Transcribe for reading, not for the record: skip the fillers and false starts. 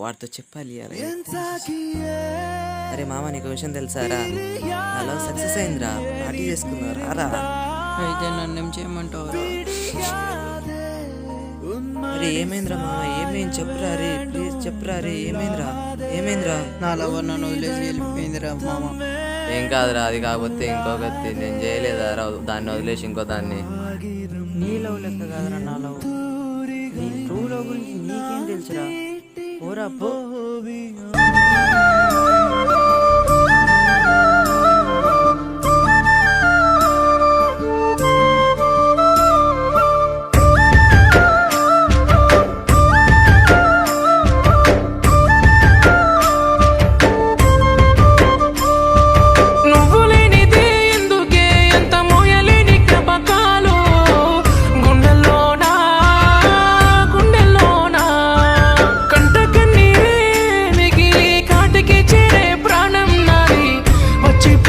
వాడితో చెప్పాలి అలా. అరే మామ, నీకు విషయం తెలుసారా? హలో, సక్సెస్ అయిందిరా, పార్టీ చేసుకున్నారా రా. అయితే నన్ను ఏం చేయమంటావురా? అరే ఏమైందిరా మామ, ఏమైంది చెప్పురా రే, ప్లీజ్ చెప్పురా రే, ఏమైందిరా? నా లవర్ నన్ను వదిలేసి వెళ్ళిపోయిందిరా మామ. ఏం కాదురా, అది కాకపోతే ఇంకొకటి నేను చేయలేదా దాన్ని వదిలేసి ఇంకో దాన్ని. నీ లవ్ లెక్క కాదురా నా లవ్. నీ ట్రూ లవ్ గురించి నీకేం తెలుసురా? పోరా పో.